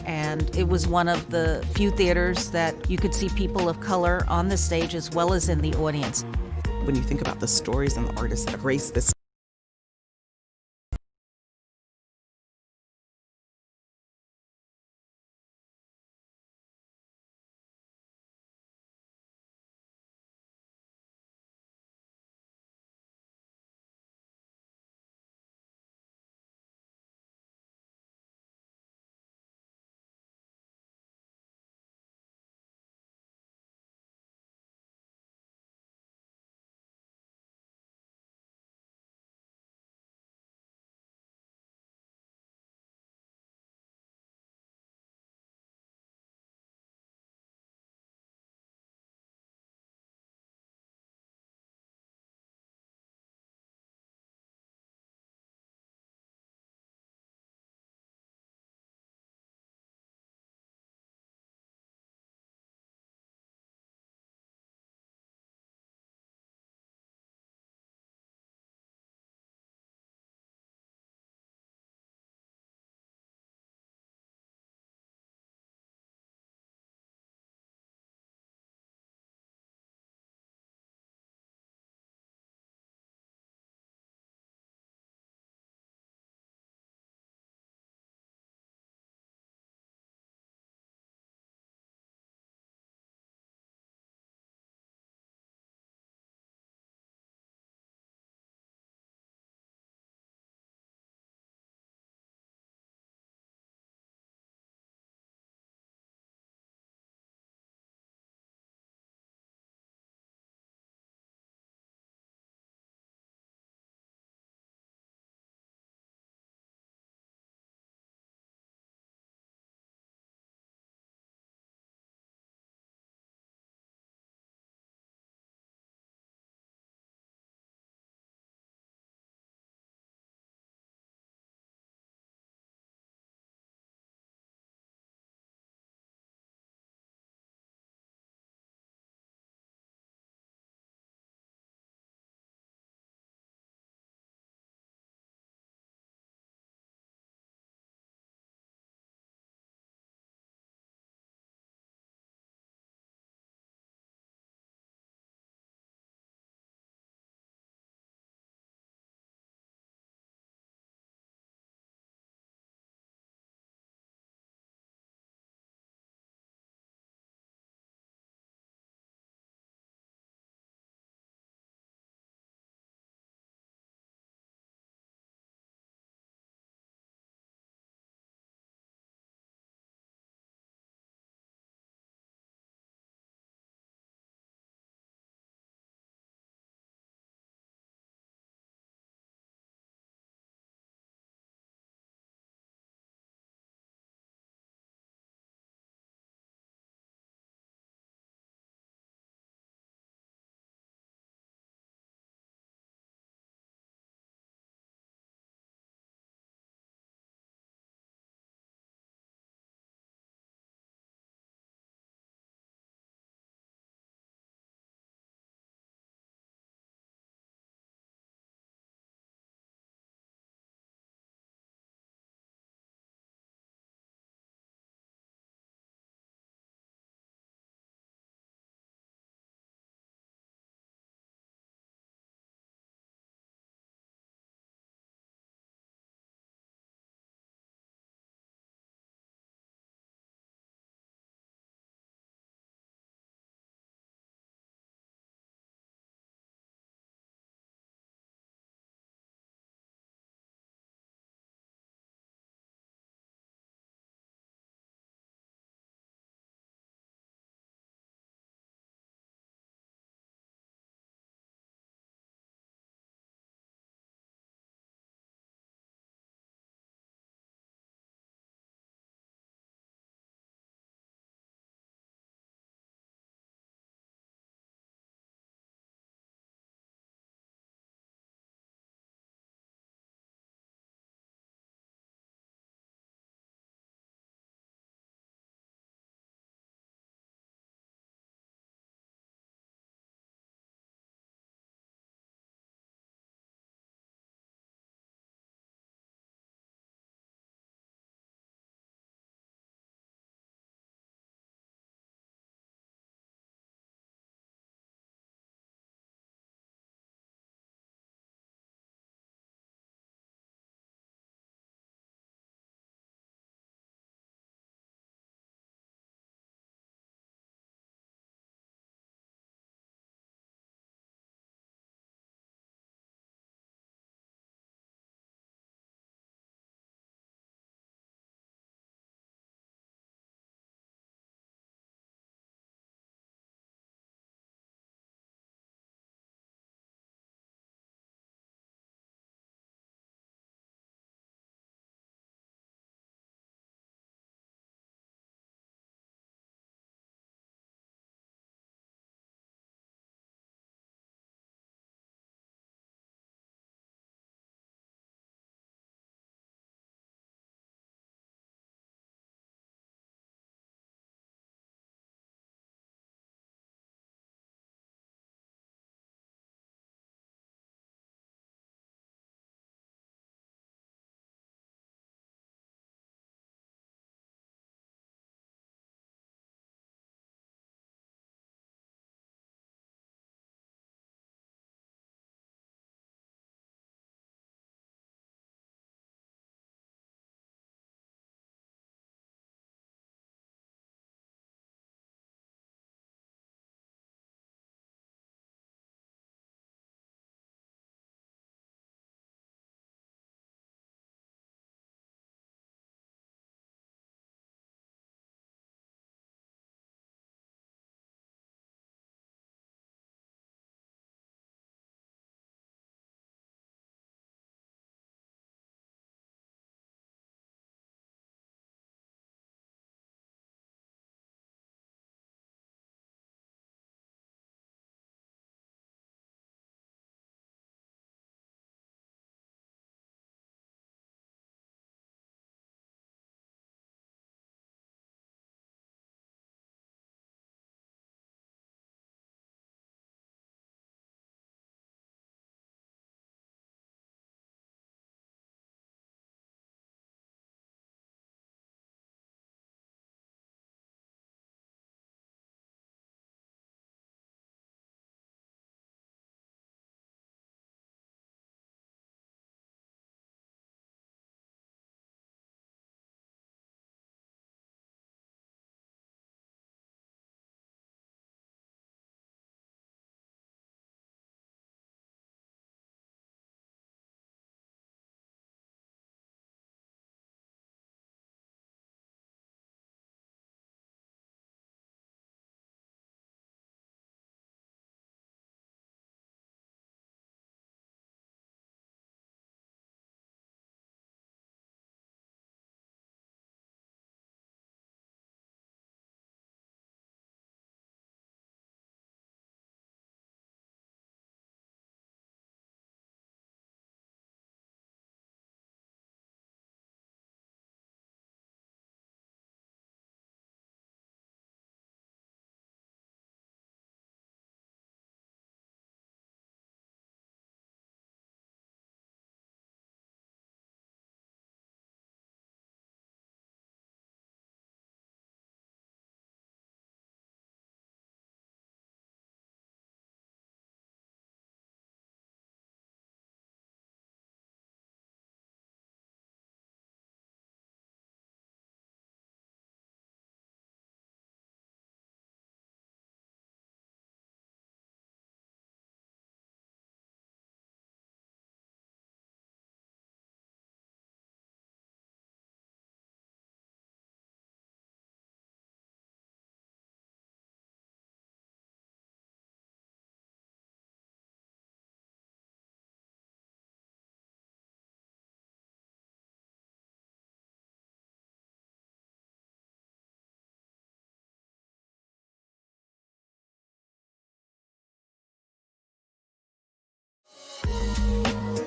and it was one of the few theaters that you could see people of color on the stage as well as in the audience. When you think about the stories and the artists that have graced this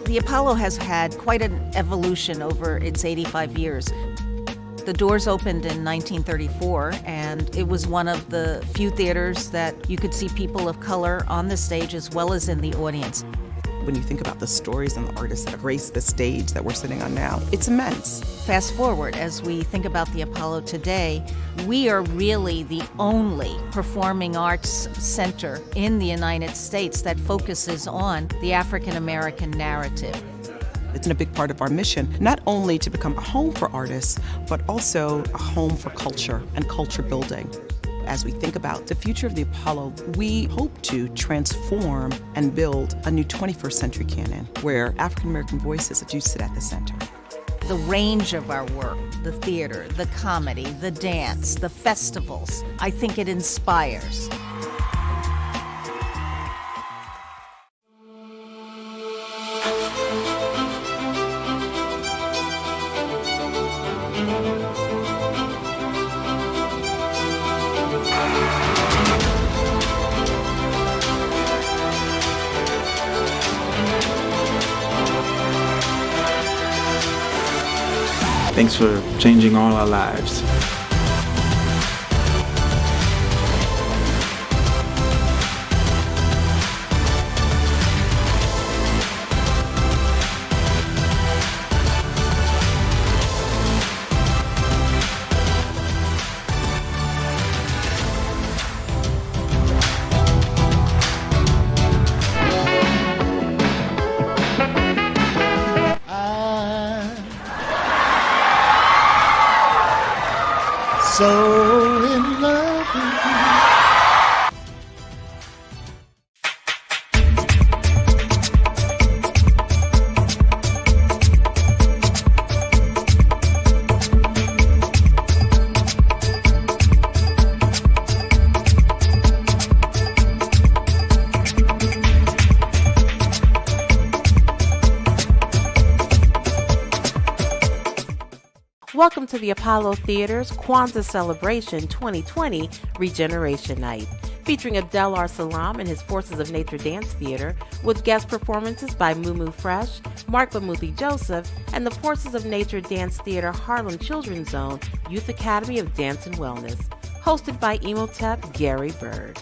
The Apollo has had quite an evolution over its 85 years. The doors opened in 1934, and it was one of the few theaters that you could see people of color on the stage as well as in the audience. When you think about the stories and the artists that have graced the stage that we're sitting on now, it's immense. Fast forward, as we think about the Apollo today, we are really the only performing arts center in the United States that focuses on the African American narrative. It's a big part of our mission, not only to become a home for artists, but also a home for culture and culture building. As we think about the future of the Apollo, we hope to transform and build a new 21st century canon where African American voices do sit at the center. The range of our work, the theater, the comedy, the dance, the festivals, I think it inspires. Thanks for changing all our lives. So in love with you. Welcome to the Apollo Theater's Kwanzaa Celebration 2020 Regeneration Night, featuring Abdel R. Salaam and his Forces of Nature Dance Theater, with guest performances by mumufresh, Marc Bamuthi Jospeh, and the Forces of Nature Dance Theater Harlem Children's Zone Youth Academy of Dance and Wellness, hosted by Imhotep Gary Byrd.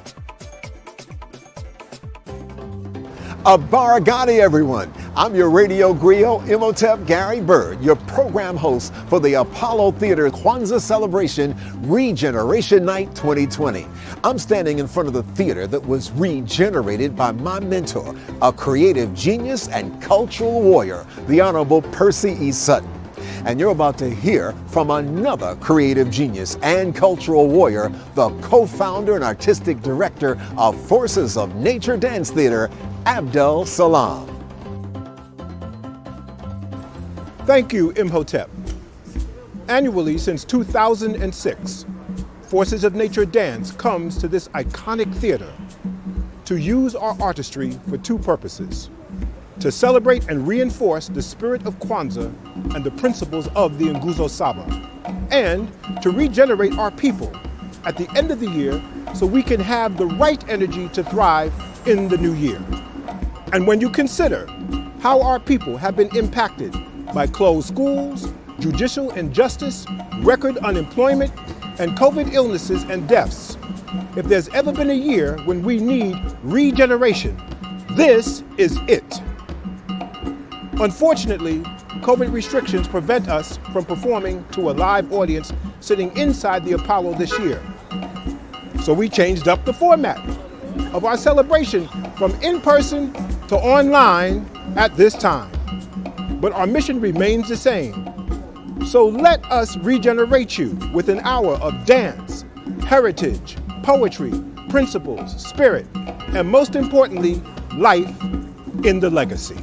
Habari, Gani, everyone. I'm your radio griot, Imhotep Gary Byrd, your program host for the Apollo Theater Kwanzaa Celebration Regeneration Night 2020. I'm standing in front of the theater that was regenerated by my mentor, a creative genius and cultural warrior, the Honorable Percy E. Sutton. And you're about to hear from another creative genius and cultural warrior, the co-founder and artistic director of Forces of Nature Dance Theater, Abdel Salaam. Thank you, Imhotep. Annually since 2006, Forces of Nature Dance comes to this iconic theater to use our artistry for two purposes: to celebrate and reinforce the spirit of Kwanzaa and the principles of the Nguzo Saba, and to regenerate our people at the end of the year so we can have the right energy to thrive in the new year. And when you consider how our people have been impacted by closed schools, judicial injustice, record unemployment, and COVID illnesses and deaths, if there's ever been a year when we need regeneration, this is it. Unfortunately, COVID restrictions prevent us from performing to a live audience sitting inside the Apollo this year. So we changed up the format of our celebration from in-person to online at this time. But our mission remains the same. So let us regenerate you with an hour of dance, heritage, poetry, principles, spirit, and most importantly, life in the legacy.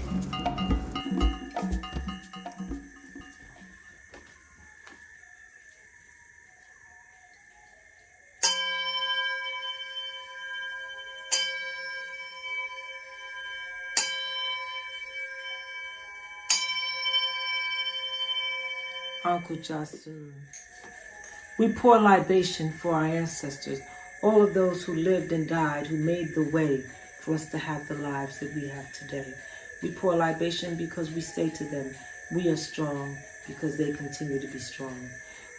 Uncle Jasu. We pour libation for our ancestors, all of those who lived and died, who made the way for us to have the lives that we have today. We pour libation because we say to them, we are strong because they continue to be strong.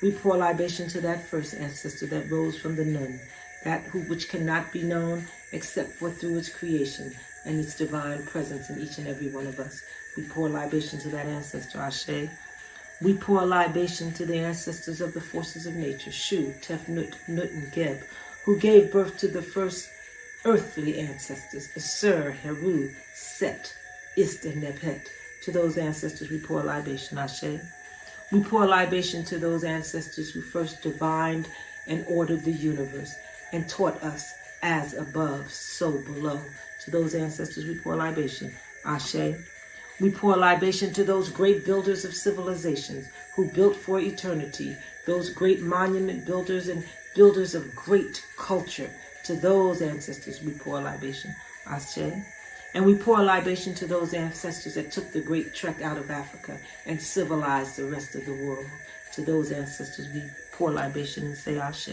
We pour libation to that first ancestor that rose from the nun, which cannot be known except for through its creation and its divine presence in each and every one of us. We pour libation to that ancestor, Ashe. We pour libation to the ancestors of the forces of nature, Shu, Tef, Nut, and Geb, who gave birth to the first earthly ancestors, Asur, Heru, Set, Ist, and Nebhet. To those ancestors we pour libation, Ashe. We pour libation to those ancestors who first divined and ordered the universe and taught us as above, so below. To those ancestors we pour libation, Ashe. We pour libation to those great builders of civilizations who built for eternity, those great monument builders and builders of great culture. To those ancestors we pour libation, Ashe. And we pour libation to those ancestors that took the great trek out of Africa and civilized the rest of the world. To those ancestors we pour libation and say Ashe.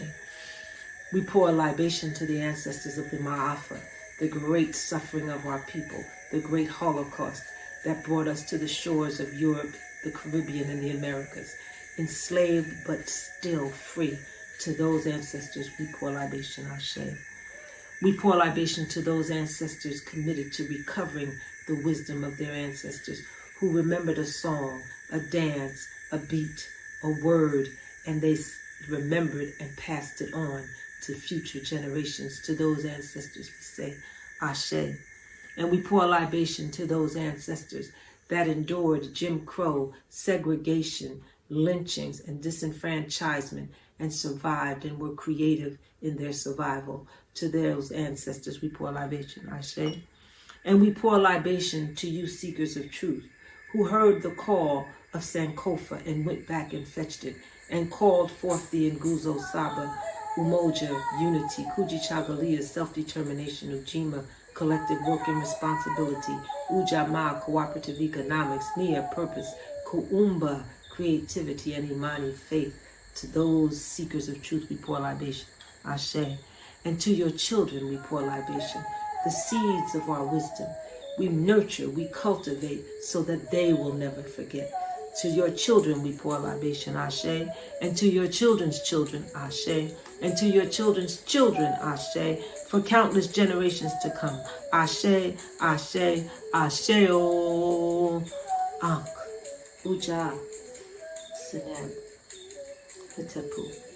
We pour libation to the ancestors of the Ma'afa, the great suffering of our people, the great Holocaust that brought us to the shores of Europe, the Caribbean, and the Americas, enslaved but still free. To those ancestors we pour libation, Ashe. We pour libation to those ancestors committed to recovering the wisdom of their ancestors, who remembered a song, a dance, a beat, a word, and they remembered and passed it on to future generations. To those ancestors we say, Ashe. And we pour libation to those ancestors that endured Jim Crow, segregation, lynchings, and disenfranchisement, and survived and were creative in their survival. To those ancestors we pour libation, Ashe. And we pour libation to you seekers of truth, who heard the call of Sankofa and went back and fetched it, and called forth the Nguzo Saba, Umoja, unity, Kuji Chagalia, self-determination, Ujima, collective work and responsibility, Ujamaa, cooperative economics, Nia, purpose, Kuumba, creativity, and Imani, faith. To those seekers of truth we pour libation, Ashe. And to your children we pour libation, the seeds of our wisdom. We nurture, we cultivate so that they will never forget. To your children we pour libation, Ashe. And to your children's children, Ashe. And to your children's children, Ashe. For countless generations to come, Ashe, Ashe, Ashe, O Ankh, Uja, Sinab, Hitepu.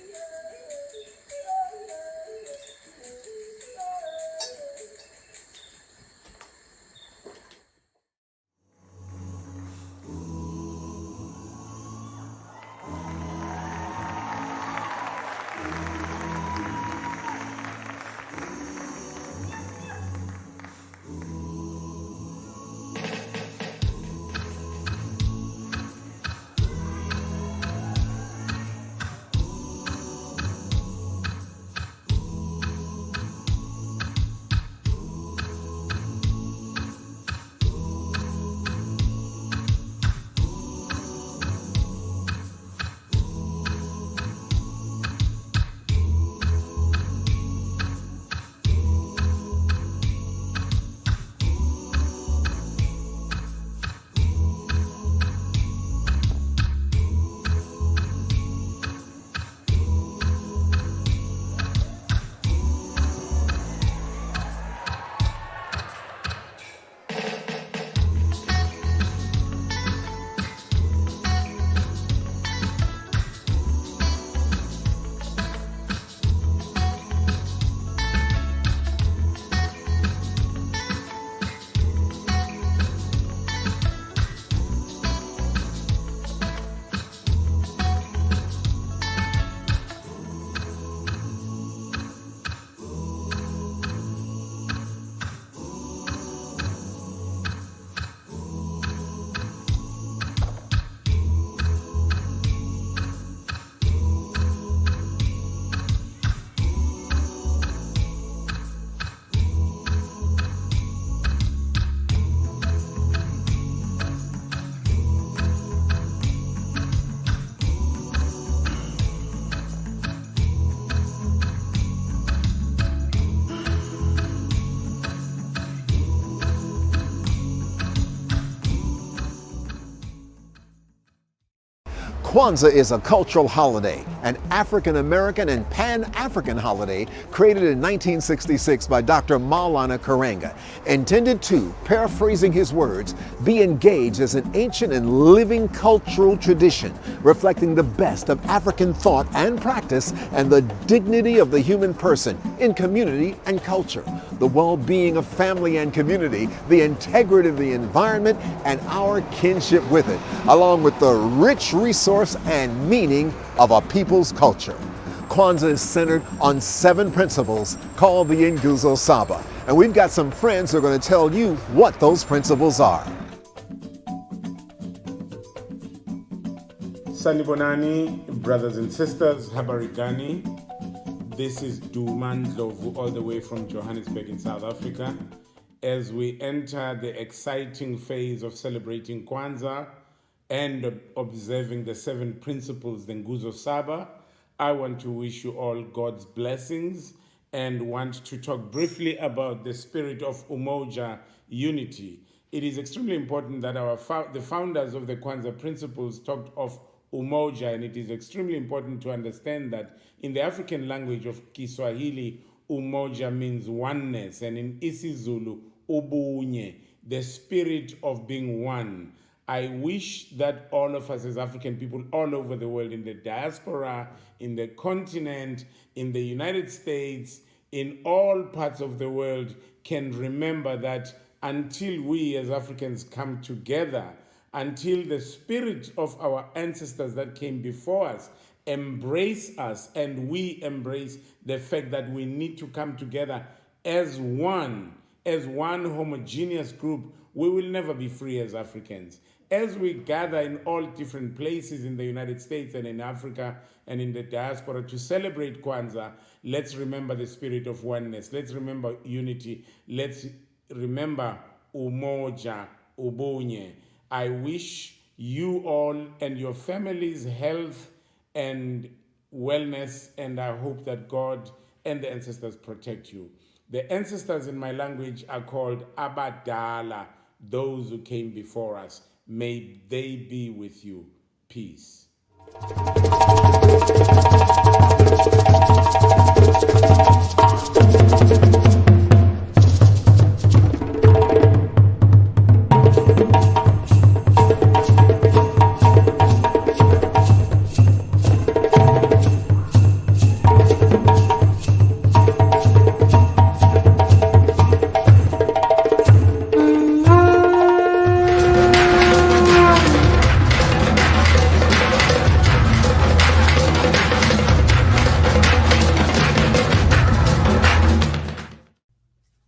Kwanzaa is a cultural holiday, an African-American and Pan-African holiday created in 1966 by Dr. Maulana Karenga, intended to, paraphrasing his words, be engaged as an ancient and living cultural tradition, reflecting the best of African thought and practice and the dignity of the human person in community and culture, the well-being of family and community, the integrity of the environment, and our kinship with it, along with the rich resource and meaning of a people's culture. Kwanzaa is centered on 7 principles called the Nguzo Saba, and we've got some friends who are going to tell you what those principles are. Sanibonani, brothers and sisters, Habari Gani. This is Duman Dlovu, all the way from Johannesburg in South Africa. As we enter the exciting phase of celebrating Kwanzaa and observing the 7 principles, the Nguzo Saba, I want to wish you all God's blessings and want to talk briefly about the spirit of Umoja, unity. It is extremely important that the founders of the Kwanzaa principles talked of Umoja, and it is extremely important to understand that in the African language of Kiswahili, Umoja means oneness, and in isiZulu, Ubunye, the spirit of being one. I wish that all of us as African people all over the world, in the diaspora, in the continent, in the United States, in all parts of the world, can remember that until we as Africans come together, until the spirit of our ancestors that came before us embrace us and we embrace the fact that we need to come together as one homogeneous group, we will never be free as Africans. As we gather in all different places in the United States and in Africa and in the diaspora to celebrate Kwanzaa, let's remember the spirit of oneness. Let's remember unity. Let's remember Umoja, Ubunye. I wish you all and your families health and wellness, and I hope that God and the ancestors protect you. The ancestors in my language are called Abadala, those who came before us. May they be with you. Peace.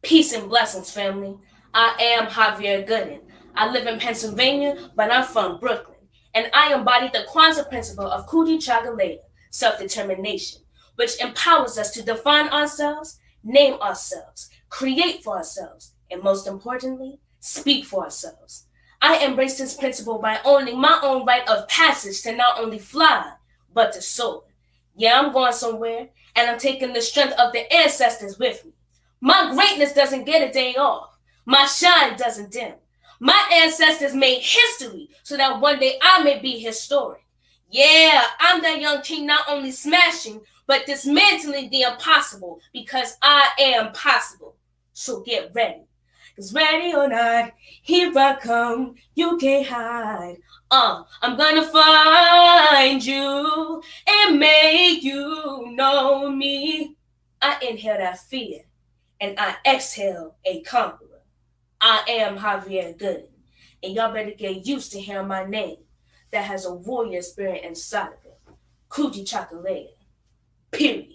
Peace and blessings, family. I am Javier Gooden. I live in Pennsylvania, but I'm from Brooklyn. And I embody the Kwanzaa principle of Kuti Chagalia, self-determination, which empowers us to define ourselves, name ourselves, create for ourselves, and most importantly, speak for ourselves. I embrace this principle by owning my own rite of passage to not only fly, but to soar. Yeah, I'm going somewhere, and I'm taking the strength of the ancestors with me. My greatness doesn't get a day off. My shine doesn't dim. My ancestors made history so that one day I may be historic. Yeah, I'm that young king not only smashing, but dismantling the impossible because I am possible. So get ready. Cause ready or not, here I come, you can't hide. I'm gonna find you and make you know me. I inhale that fear and I exhale a conqueror. I am Javier Gooden, and y'all better get used to hearing my name that has a warrior spirit inside of it. Kuti Chagalia. Period.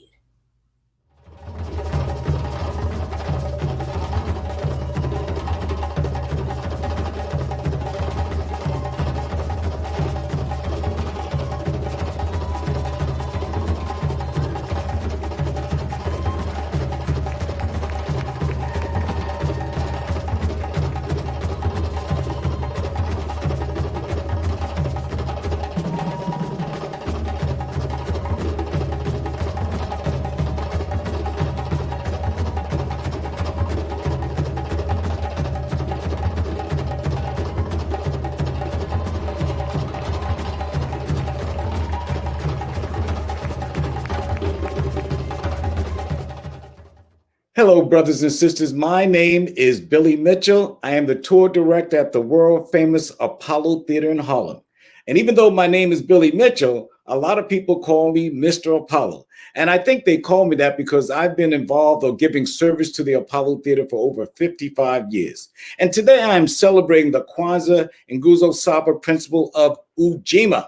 Hello, brothers and sisters. My name is Billy Mitchell. I am the tour director at the world famous Apollo Theater in Harlem. And even though my name is Billy Mitchell, a lot of people call me Mr. Apollo. And I think they call me that because I've been involved or giving service to the Apollo Theater for over 55 years. And today I am celebrating the Kwanzaa and Nguzo Saba principle of Ujima,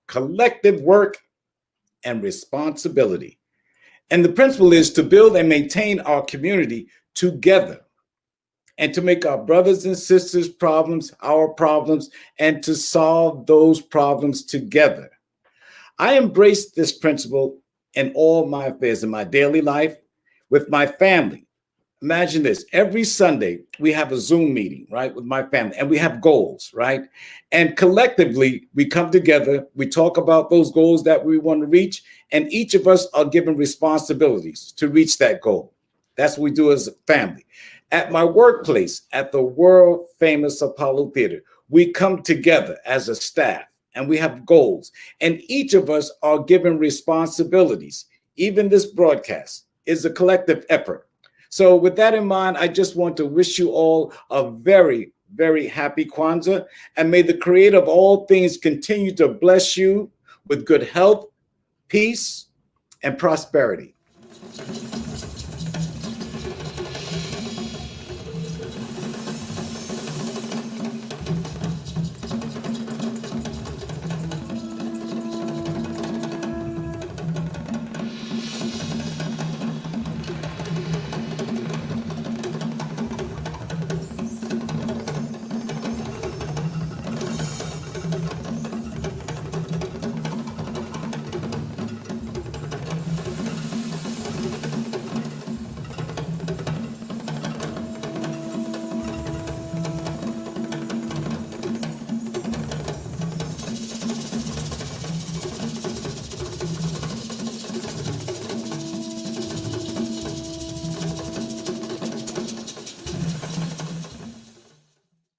collective work and responsibility. And the principle is to build and maintain our community together and to make our brothers and sisters' problems our problems and to solve those problems together. I embrace this principle in all my affairs, in my daily life, with my family. Imagine this, every Sunday we have a Zoom meeting, right, with my family, and we have goals, right? And collectively we come together, we talk about those goals that we want to reach, and each of us are given responsibilities to reach that goal. That's what we do as a family. At my workplace, at the world famous Apollo Theater, we come together as a staff and we have goals, and each of us are given responsibilities. Even this broadcast is a collective effort. So with that in mind, I just want to wish you all a very, very happy Kwanzaa, and may the creator of all things continue to bless you with good health, peace, and prosperity.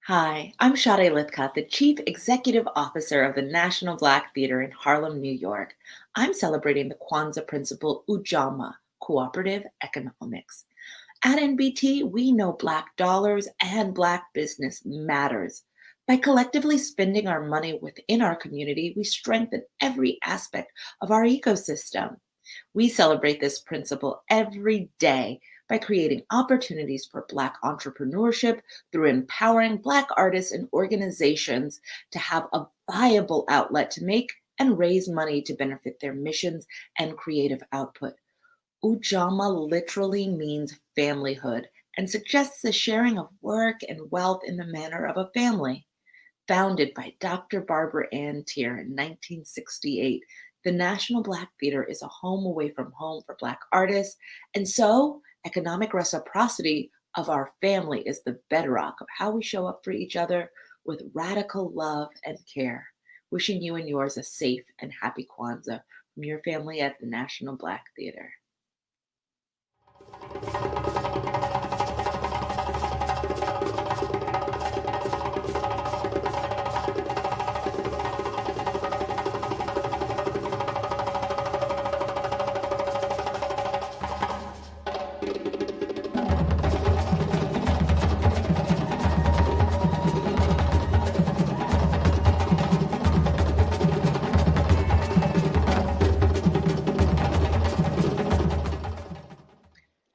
Hi, I'm Sade Lithcott, the Chief Executive Officer of the National Black Theater in Harlem, New York. I'm celebrating the Kwanzaa principle Ujamaa, cooperative economics. At NBT, we know Black dollars and Black business matters. By collectively spending our money within our community, we strengthen every aspect of our ecosystem. We celebrate this principle every day by creating opportunities for Black entrepreneurship through empowering Black artists and organizations to have a viable outlet to make and raise money to benefit their missions and creative output. Ujamaa literally means familyhood and suggests the sharing of work and wealth in the manner of a family. Founded by Dr. Barbara Ann Tier in 1968, the National Black Theater is a home away from home for Black artists, and so economic reciprocity of our family is the bedrock of how we show up for each other with radical love and care. Wishing you and yours a safe and happy Kwanzaa from your family at the National Black Theater.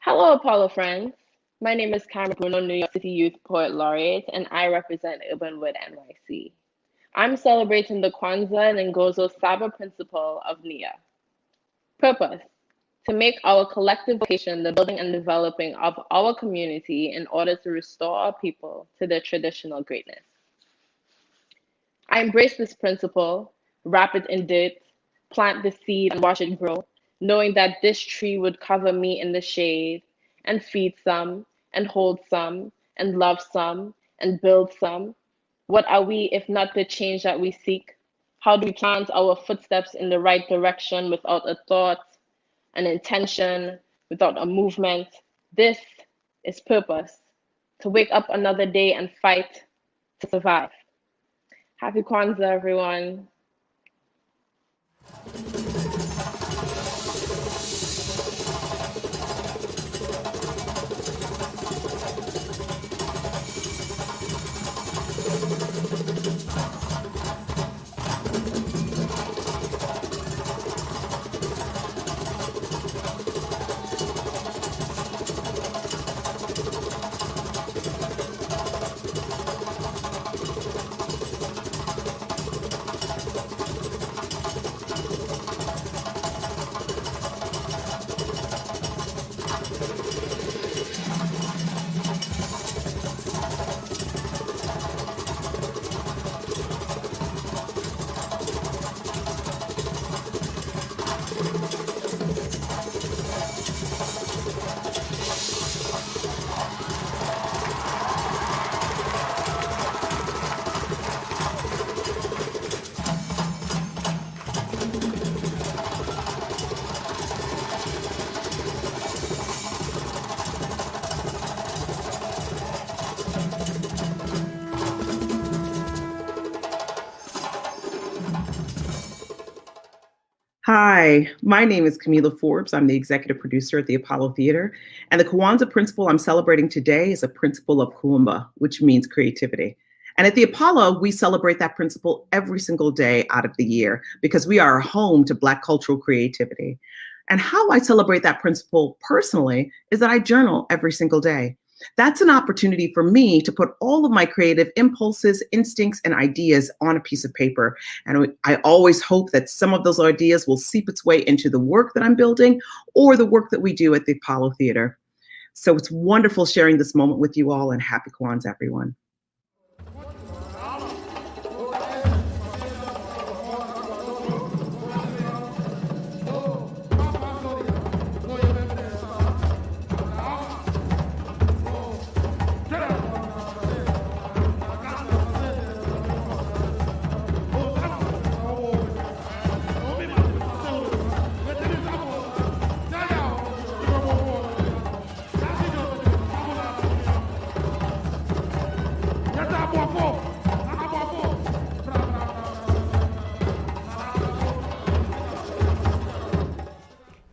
Hello, Apollo friends. My name is Cameron Bruno, New York City Youth Poet Laureate, and I represent Urbanwood, NYC. I'm celebrating the Kwanzaa and Ngozo Saba principle of Nia. Purpose: to make our collective vocation the building and developing of our community in order to restore our people to their traditional greatness. I embrace this principle, wrap it in dirt, plant the seed and watch it grow, knowing that this tree would cover me in the shade and feed some and hold some and love some and build some. What are we if not the change that we seek? How do we plant our footsteps in the right direction without a thought, an intention, without a movement? This is purpose, to wake up another day and fight to survive. Happy Kwanzaa, everyone. Hi, my name is Camila Forbes. I'm the executive producer at the Apollo Theater. And the Kwanzaa principle I'm celebrating today is a principle of Kuumba, which means creativity. And at the Apollo, we celebrate that principle every single day out of the year because we are home to Black cultural creativity. And how I celebrate that principle personally is that I journal every single day. That's an opportunity for me to put all of my creative impulses, instincts, and ideas on a piece of paper. And I always hope that some of those ideas will seep its way into the work that I'm building or the work that we do at the Apollo Theater. So it's wonderful sharing this moment with you all, and happy Kwanzaa, everyone.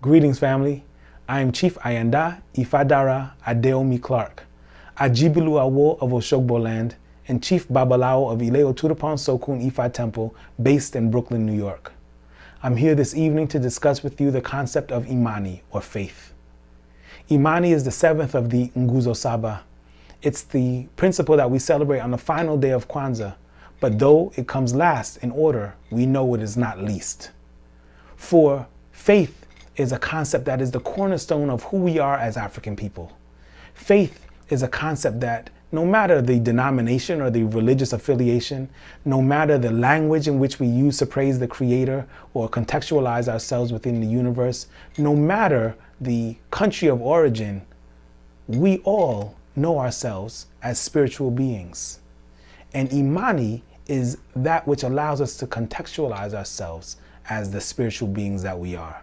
Greetings, family. I am Chief Ayanda Ifadara Adeomi Clark, Ajibilu Awo of Oshogbo Land, and Chief Babalao of Ileo Tudapon Sokun Ifa Temple, based in Brooklyn, New York. I'm here this evening to discuss with you the concept of Imani, or faith. Imani is the seventh of the Nguzo Saba. It's the principle that we celebrate on the final day of Kwanzaa, but though it comes last in order, we know it is not least. For faith is a concept that is the cornerstone of who we are as African people. Faith is a concept that no matter the denomination or the religious affiliation, no matter the language in which we use to praise the Creator or contextualize ourselves within the universe, no matter the country of origin, we all know ourselves as spiritual beings. And Imani is that which allows us to contextualize ourselves as the spiritual beings that we are.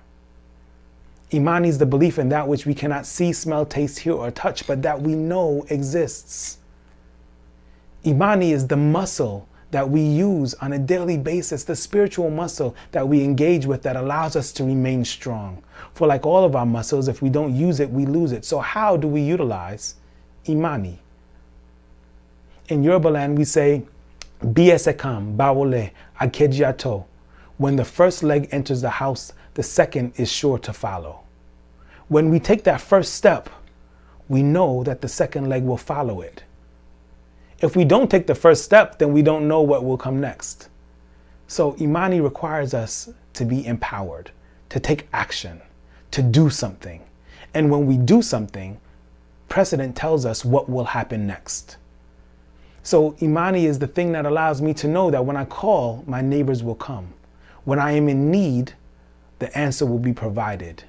Imani is the belief in that which we cannot see, smell, taste, hear, or touch, but that we know exists. Imani is the muscle that we use on a daily basis, the spiritual muscle that we engage with that allows us to remain strong. For like all of our muscles, if we don't use it, we lose it. So how do we utilize Imani? In Yoruba land, we say, Biesekam, Bawole, Akejiato. When the first leg enters the house, the second is sure to follow. When we take that first step, we know that the second leg will follow it. If we don't take the first step, then we don't know what will come next. So Imani requires us to be empowered, to take action, to do something. And when we do something, precedent tells us what will happen next. So Imani is the thing that allows me to know that when I call, my neighbors will come. When I am in need, the answer will be provided.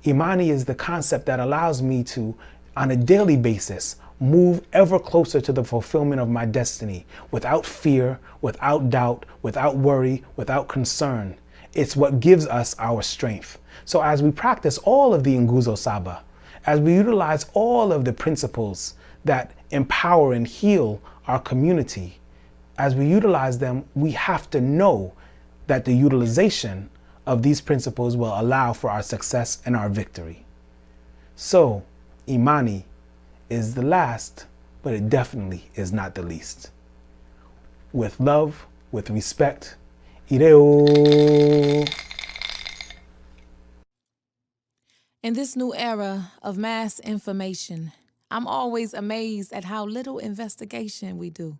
Imani is the concept that allows me to, on a daily basis, move ever closer to the fulfillment of my destiny without fear, without doubt, without worry, without concern. It's what gives us our strength. So as we practice all of the Nguzo Saba, as we utilize all of the principles that empower and heal our community, as we utilize them, we have to know that the utilization of these principles will allow for our success and our victory. So, Imani is the last, but it definitely is not the least. With love, with respect, Ireo. In this new era of mass information, I'm always amazed at how little investigation we do,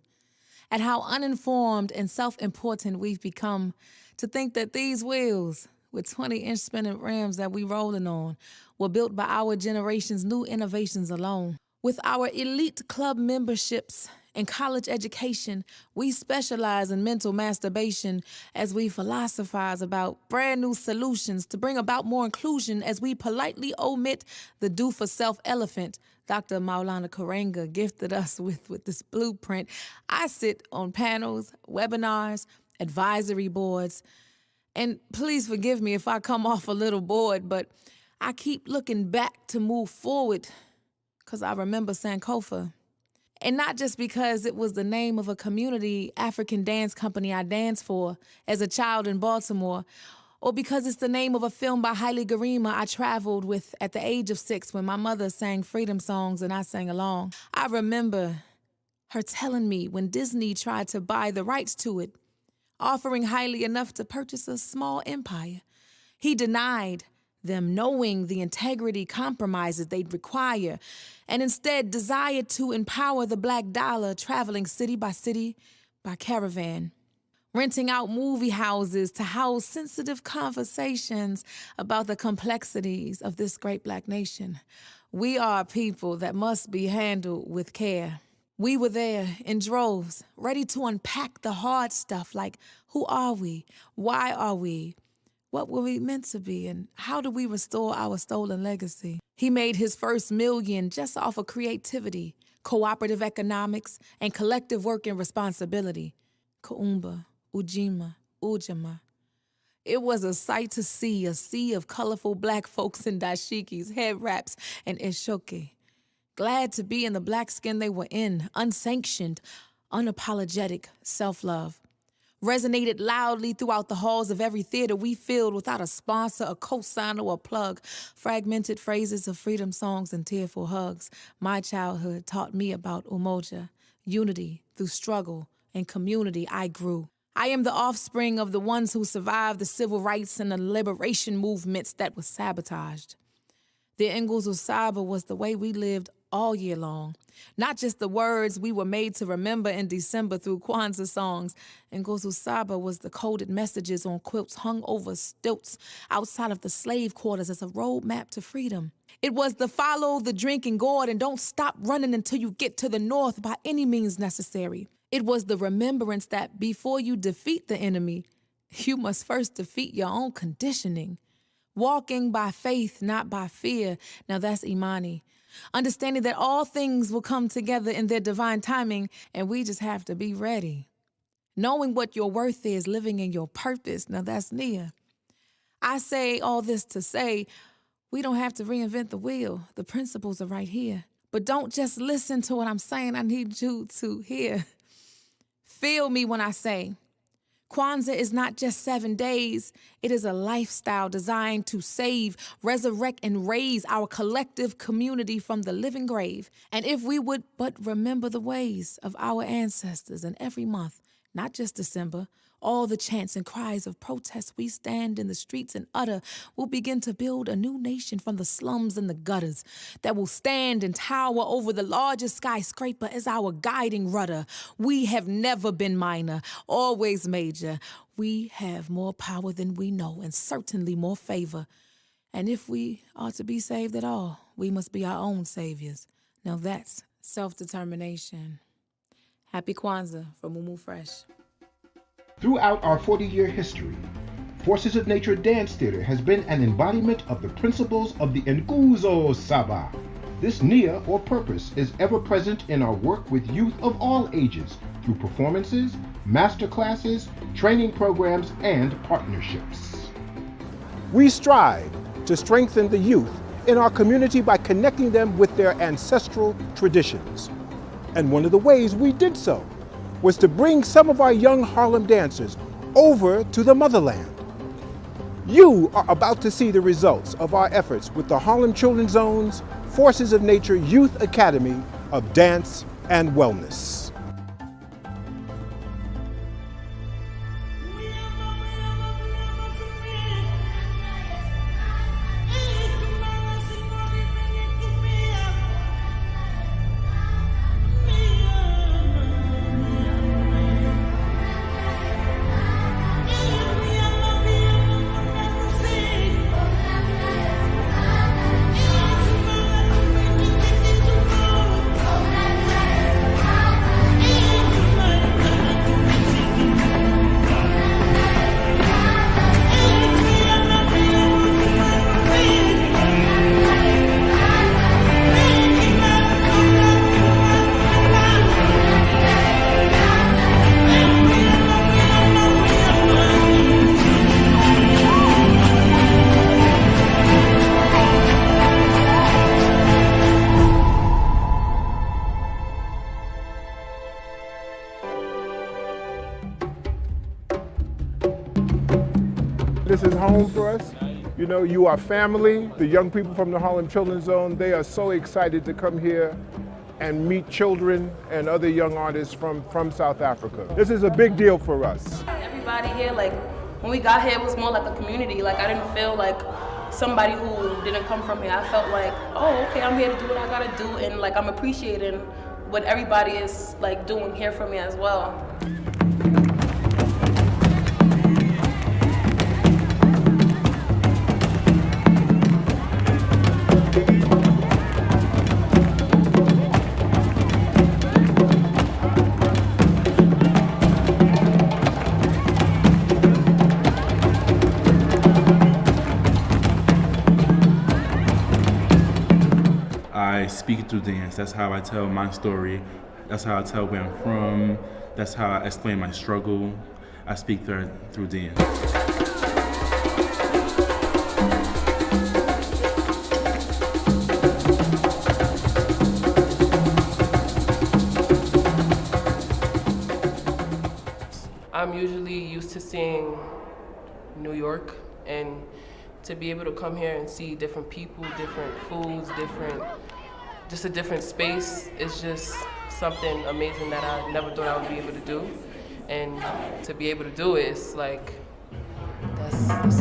at how uninformed and self-important we've become to think that these wheels with 20-inch spinning rims that we rolling on were built by our generation's new innovations alone. With our elite club memberships and college education, we specialize in mental masturbation as we philosophize about brand new solutions to bring about more inclusion as we politely omit the do-for-self elephant Dr. Maulana Karenga gifted us with this blueprint. I sit on panels, webinars, advisory boards, and please forgive me if I come off a little bored, but I keep looking back to move forward because I remember Sankofa. And not just because it was the name of a community African dance company I danced for as a child in Baltimore, or because it's the name of a film by Haile Gerima I traveled with at the age of 6 when my mother sang freedom songs and I sang along. I remember her telling me when Disney tried to buy the rights to it, offering Haile enough to purchase a small empire. He denied them, knowing the integrity compromises they'd require, and instead desired to empower the black dollar, traveling city by caravan, renting out movie houses to house sensitive conversations about the complexities of this great black nation. We are a people that must be handled with care. We were there in droves, ready to unpack the hard stuff like who are we? Why are we? What were we meant to be, and how do we restore our stolen legacy? He made his first million just off of creativity, cooperative economics, and collective work and responsibility. Kuumba, Ujima, Ujama. It was a sight to see, a sea of colorful black folks in dashikis, head wraps, and ishoke. Glad to be in the black skin they were in, unsanctioned, unapologetic self-love. Resonated loudly throughout the halls of every theater we filled without a sponsor, a cosigner, or a plug. Fragmented phrases of freedom songs and tearful hugs. My childhood taught me about umoja, unity through struggle and community. I grew. I am the offspring of the ones who survived the civil rights and the liberation movements that were sabotaged. The Nguzo Saba was the way we lived all year long. Not just the words we were made to remember in December through Kwanzaa songs. Nguzo Saba was the coded messages on quilts hung over stilts outside of the slave quarters as a roadmap to freedom. It was the follow the drinking gourd and don't stop running until you get to the north by any means necessary. It was the remembrance that before you defeat the enemy, you must first defeat your own conditioning. Walking by faith, not by fear. Now that's Imani. Understanding that all things will come together in their divine timing, and we just have to be ready. Knowing what your worth is, living in your purpose. Now that's Nia. I say all this to say, we don't have to reinvent the wheel. The principles are right here. But don't just listen to what I'm saying. I need you to hear. Feel me when I say, Kwanzaa is not just 7 days. It is a lifestyle designed to save, resurrect, and raise our collective community from the living grave. And if we would but remember the ways of our ancestors, and every month, not just December, all the chants and cries of protest we stand in the streets and utter will begin to build a new nation from the slums and the gutters that will stand and tower over the largest skyscraper as our guiding rudder. We have never been minor, always major. We have more power than we know and certainly more favor. And if we are to be saved at all, we must be our own saviors. Now that's self-determination. Happy Kwanzaa from mumufresh. Throughout our 40-year history, Forces of Nature Dance Theater has been an embodiment of the principles of the Nguzo Saba. This Nia, or purpose, is ever present in our work with youth of all ages through performances, master classes, training programs, and partnerships. We strive to strengthen the youth in our community by connecting them with their ancestral traditions. And one of the ways we did so was to bring some of our young Harlem dancers over to the motherland. You are about to see the results of our efforts with the Harlem Children's Zone's Forces of Nature Youth Academy of Dance and Wellness. home for us. You know, you are family. The young people from the Harlem Children's Zone, they are so excited to come here and meet children and other young artists from South Africa. This is a big deal for us. Everybody here, like, when we got here, it was more like a community. Like, I didn't feel like somebody who didn't come from here. I felt like, oh, okay, I'm here to do what I gotta do, and like, I'm appreciating what everybody is like doing here for me as well. I speak through dance. That's how I tell my story. That's how I tell where I'm from. That's how I explain my struggle. I speak through dance. I'm usually used to seeing New York, and to be able to come here and see different people, different foods, just a different space is just something amazing that I never thought I would be able to do. And to be able to do it, it's like, that's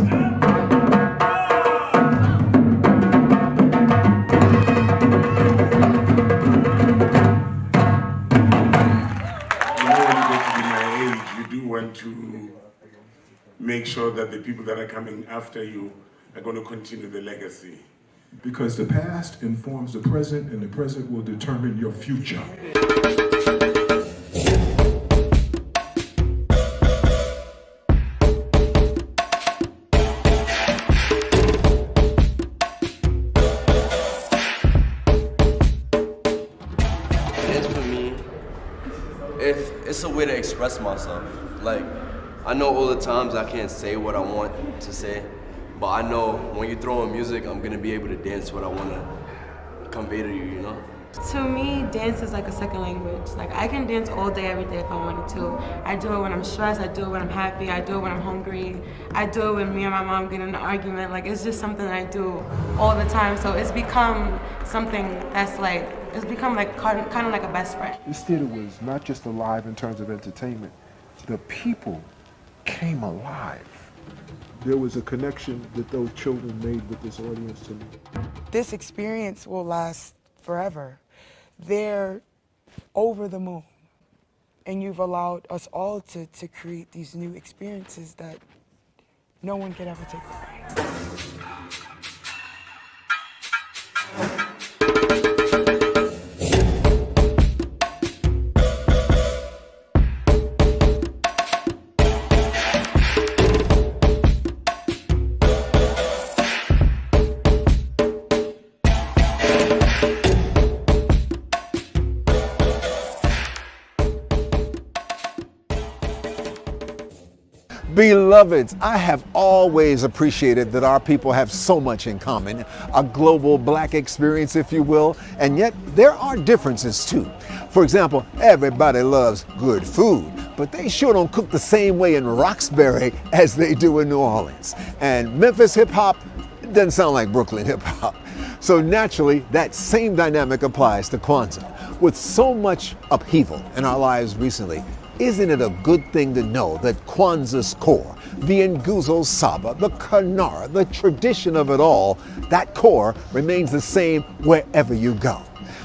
want to make sure that the people that are coming after you are going to continue the legacy. Because the past informs the present, and the present will determine your future. Dance for me, it's a way to express myself. Like, I know all the times I can't say what I want to say, but I know when you throw in music, I'm gonna be able to dance what I wanna convey to you, you know? To me, dance is like a second language. Like, I can dance all day, every day if I wanted to. I do it when I'm stressed, I do it when I'm happy, I do it when I'm hungry, I do it when me and my mom get in an argument. Like, it's just something I do all the time. So it's become something that's like, it's become like kind of like a best friend. This theater was not just alive in terms of entertainment. The people came alive. There was a connection that those children made with this audience to me. This experience will last forever. They're over the moon. And you've allowed us all to create these new experiences that no one can ever take away. Beloveds, I have always appreciated that our people have so much in common, a global black experience, if you will, and yet there are differences too. For example, everybody loves good food, but they sure don't cook the same way in Roxbury as they do in New Orleans. And Memphis hip hop doesn't sound like Brooklyn hip hop. So naturally, that same dynamic applies to Kwanzaa. With so much upheaval in our lives recently, isn't it a good thing to know that Kwanzaa's core, the Nguzo Saba, the Kanara, the tradition of it all, that core remains the same wherever you go.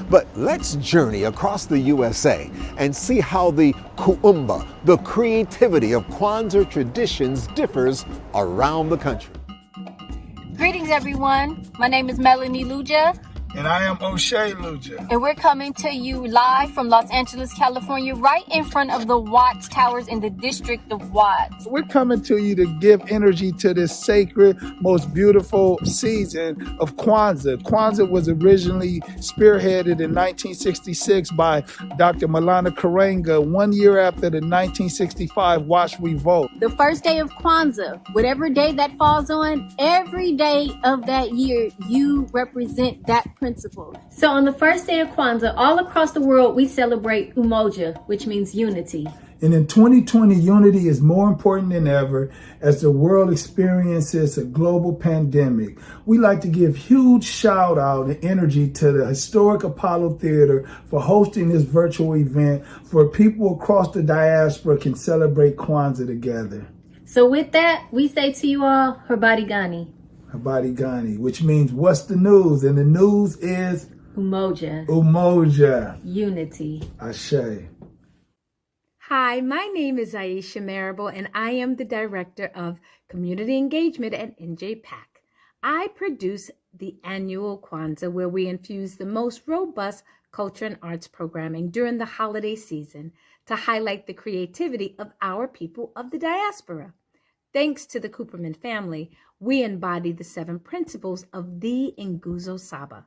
But let's journey across the USA and see how the kuumba, the creativity of Kwanzaa traditions, differs around the country. Greetings, everyone. My name is Melanie Luja. And I am O'Shea Luja. And we're coming to you live from Los Angeles, California, right in front of the Watts Towers in the District of Watts. We're coming to you to give energy to this sacred, most beautiful season of Kwanzaa. Kwanzaa was originally spearheaded in 1966 by Dr. Malana Karenga, 1 year after the 1965 Watts Revolt. The first day of Kwanzaa, whatever day that falls on, every day of that year, you represent that principle. So on the first day of Kwanzaa, all across the world, we celebrate Umoja, which means unity. And in 2020, unity is more important than ever as the world experiences a global pandemic. We like to give huge shout out and energy to the historic Apollo Theater for hosting this virtual event where people across the diaspora can celebrate Kwanzaa together. So with that, we say to you all, Habari Gani. Habari Gani, which means what's the news? And the news is Umoja. Umoja. Unity. Ashe. Hi, my name is Aisha Marable, and I am the Director of Community Engagement at NJPAC. I produce the annual Kwanzaa, where we infuse the most robust culture and arts programming during the holiday season to highlight the creativity of our people of the diaspora. Thanks to the Cooperman family, we embody the 7 principles of the Nguzo Saba.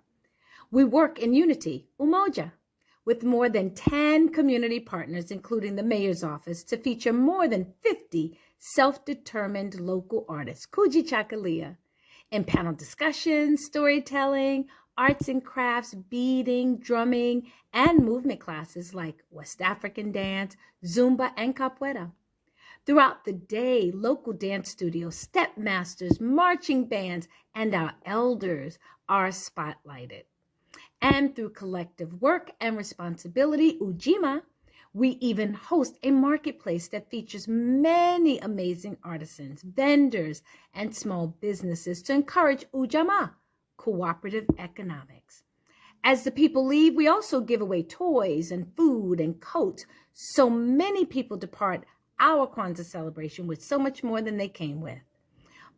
We work in unity, Umoja, with more than 10 community partners, including the mayor's office, to feature more than 50 self-determined local artists, Kuji Chakalia, in panel discussions, storytelling, arts and crafts, beading, drumming, and movement classes like West African dance, Zumba, and Capoeira. Throughout the day, local dance studios, step masters, marching bands, and our elders are spotlighted. And through collective work and responsibility, Ujima, we even host a marketplace that features many amazing artisans, vendors, and small businesses to encourage Ujamaa, cooperative economics. As the people leave, we also give away toys and food and coats. So many people depart our Kwanzaa celebration with so much more than they came with.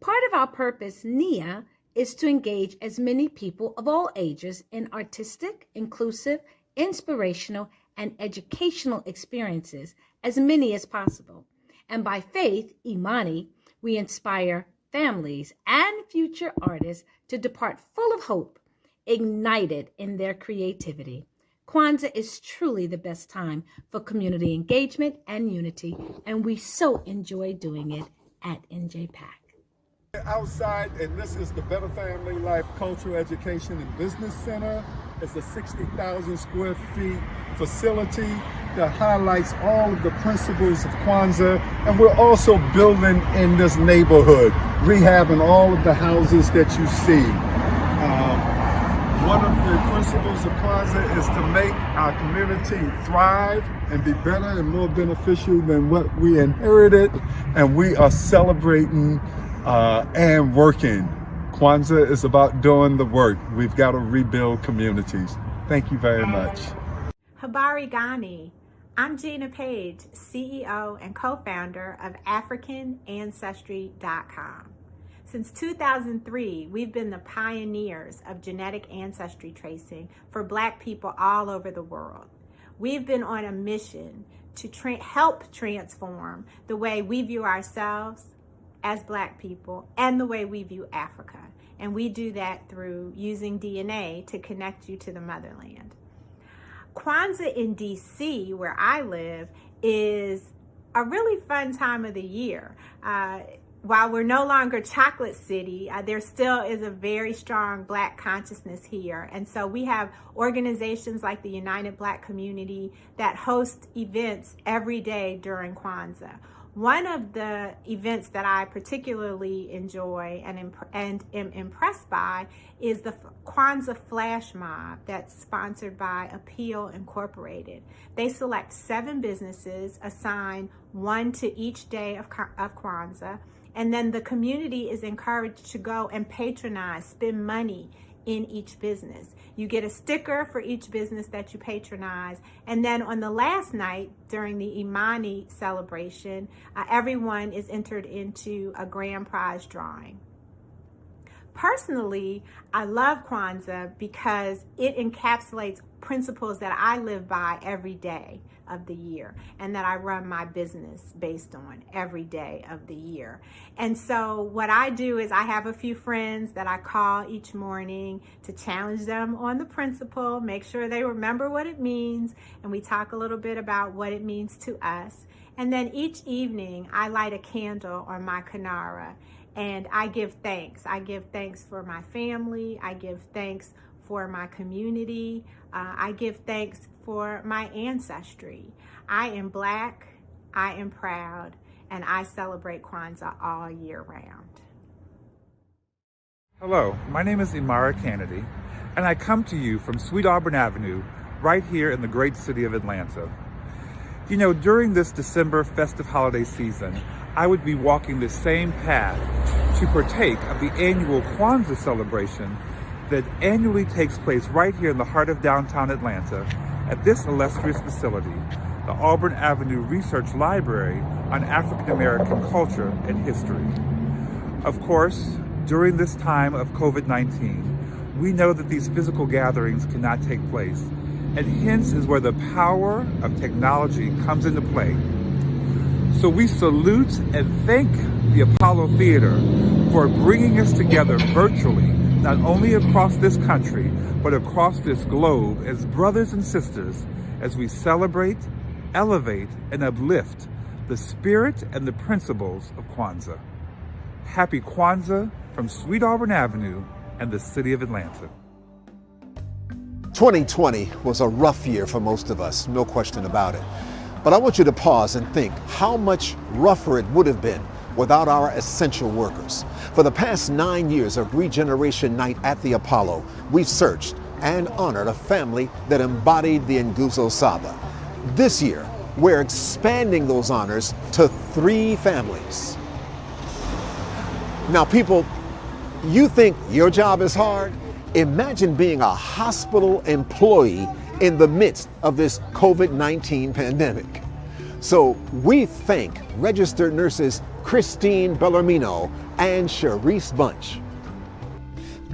Part of our purpose, Nia, is to engage as many people of all ages in artistic, inclusive, inspirational, and educational experiences, as many as possible. And by faith, Imani, we inspire families and future artists to depart full of hope, ignited in their creativity. Kwanzaa is truly the best time for community engagement and unity, and we so enjoy doing it at NJPAC. Outside, and this is the Better Family Life Cultural Education and Business Center. It's a 60,000 square feet facility that highlights all of the principles of Kwanzaa. And we're also building in this neighborhood, rehabbing all of the houses that you see. One of the principles of Kwanzaa is to make our community thrive and be better and more beneficial than what we inherited. And we are celebrating and working. Kwanzaa is about doing the work. We've got to rebuild communities. Thank you very much. Habari Gani. I'm Gina Page, CEO and co-founder of AfricanAncestry.com. Since 2003, we've been the pioneers of genetic ancestry tracing for Black people all over the world. We've been on a mission to help transform the way we view ourselves as Black people and the way we view Africa. And we do that through using DNA to connect you to the motherland. Kwanzaa in DC, where I live, is a really fun time of the year. While we're no longer Chocolate City, there still is a very strong Black consciousness here. And so we have organizations like the United Black Community that host events every day during Kwanzaa. One of the events that I particularly enjoy and am impressed by is the Kwanzaa Flash Mob that's sponsored by Appeal Incorporated. They select 7 businesses, assign 1 to each day of Kwanzaa, and then the community is encouraged to go and patronize, spend money in each business. You get a sticker for each business that you patronize. And then on the last night during the Imani celebration, everyone is entered into a grand prize drawing. Personally, I love Kwanzaa because it encapsulates principles that I live by every day of the year and that I run my business based on every day of the year. And so what I do is I have a few friends that I call each morning to challenge them on the principle, make sure they remember what it means, and we talk a little bit about what it means to us. And then each evening I light a candle on my Kinara and I give thanks. I give thanks for my family. I give thanks for my community. I give thanks for my ancestry. I am Black, I am proud, and I celebrate Kwanzaa all year round. Hello, my name is Imara Kennedy, and I come to you from Sweet Auburn Avenue, right here in the great city of Atlanta. You know, during this December festive holiday season, I would be walking the same path to partake of the annual Kwanzaa celebration that annually takes place right here in the heart of downtown Atlanta at this illustrious facility, the Auburn Avenue Research Library on African American Culture and History. Of course, during this time of COVID-19, we know that these physical gatherings cannot take place, and hence is where the power of technology comes into play. So we salute and thank the Apollo Theater for bringing us together virtually, not only across this country, but across this globe as brothers and sisters, as we celebrate, elevate, and uplift the spirit and the principles of Kwanzaa. Happy Kwanzaa from Sweet Auburn Avenue and the city of Atlanta. 2020 was a rough year for most of us, no question about it. But I want you to pause and think how much rougher it would have been without our essential workers. For the past 9 years of Regeneration Night at the Apollo, we've searched and honored a family that embodied the Nguzo Saba. This year, we're expanding those honors to 3 families. Now, people, you think your job is hard? Imagine being a hospital employee in the midst of this COVID-19 pandemic. So we thank registered nurses Christine Bellarmino and Sharice Bunch.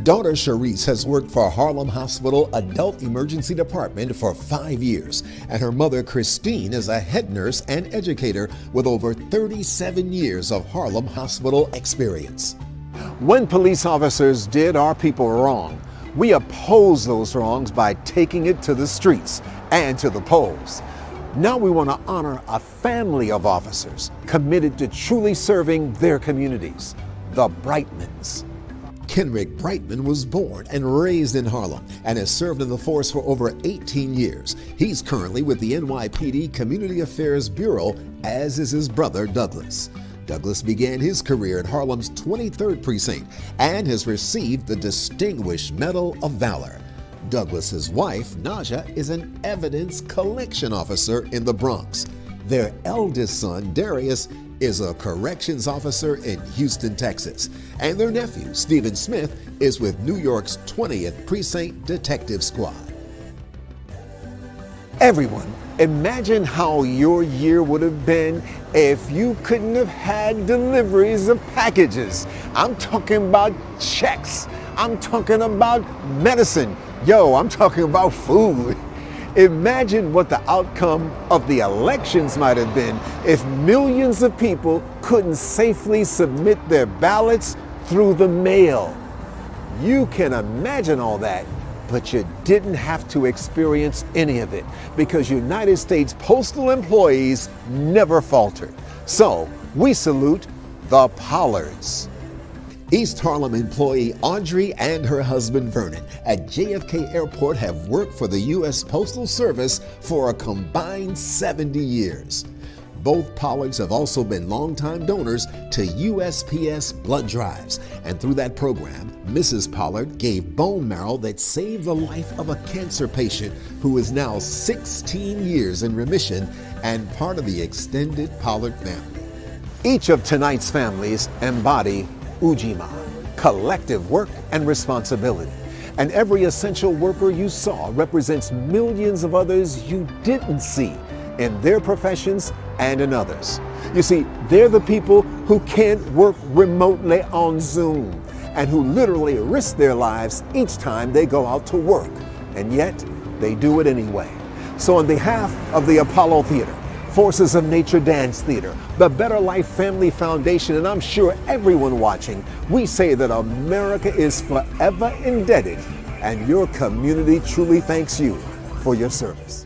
Daughter Sharice has worked for Harlem Hospital Adult Emergency Department for 5 years, and her mother Christine is a head nurse and educator with over 37 years of Harlem Hospital experience. When police officers did our people wrong, we oppose those wrongs by taking it to the streets and to the polls. Now we want to honor a family of officers committed to truly serving their communities, the Brightmans. Kenrick Brightman was born and raised in Harlem and has served in the force for over 18 years. He's currently with the NYPD Community Affairs Bureau, as is his brother Douglas. Douglas began his career at Harlem's 23rd Precinct and has received the Distinguished Medal of Valor. Douglas's wife, Naja, is an evidence collection officer in the Bronx. Their eldest son, Darius, is a corrections officer in Houston, Texas. And their nephew, Stephen Smith, is with New York's 20th Precinct Detective Squad. Everyone, imagine how your year would have been if you couldn't have had deliveries of packages. I'm talking about checks. I'm talking about medicine. Yo, I'm talking about food. Imagine what the outcome of the elections might have been if millions of people couldn't safely submit their ballots through the mail. You can imagine all that, but you didn't have to experience any of it because United States postal employees never faltered. So we salute the Pollards. East Harlem employee Audrey and her husband Vernon at JFK Airport have worked for the U.S. Postal Service for a combined 70 years. Both Pollards have also been longtime donors to USPS blood drives, and through that program, Mrs. Pollard gave bone marrow that saved the life of a cancer patient who is now 16 years in remission and part of the extended Pollard family. Each of tonight's families embody ICYMI, collective work and responsibility. And every essential worker you saw represents millions of others you didn't see in their professions and in others. You see, they're the people who can't work remotely on Zoom and who literally risk their lives each time they go out to work. And yet, they do it anyway. So on behalf of the Apollo Theater, Forces of Nature Dance Theater, the Better Life Family Foundation, and I'm sure everyone watching, we say that America is forever indebted, and your community truly thanks you for your service.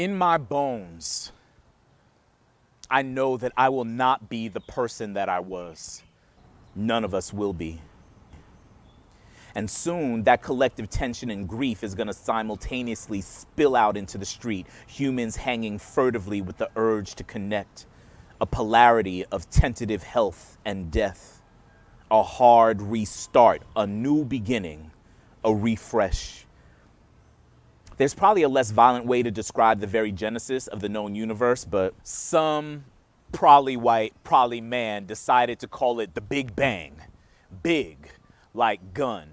In my bones, I know that I will not be the person that I was. None of us will be. And soon, that collective tension and grief is going to simultaneously spill out into the street, humans hanging furtively with the urge to connect, a polarity of tentative health and death, a hard restart, a new beginning, a refresh. There's probably a less violent way to describe the very genesis of the known universe, but some probably white, probably man decided to call it the Big Bang. Big, like gun.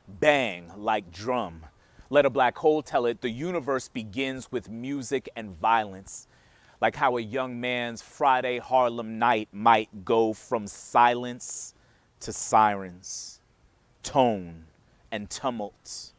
Bang, like drum. Let a black hole tell it the universe begins with music and violence, like how a young man's Friday Harlem night might go from silence to sirens, tone and tumult.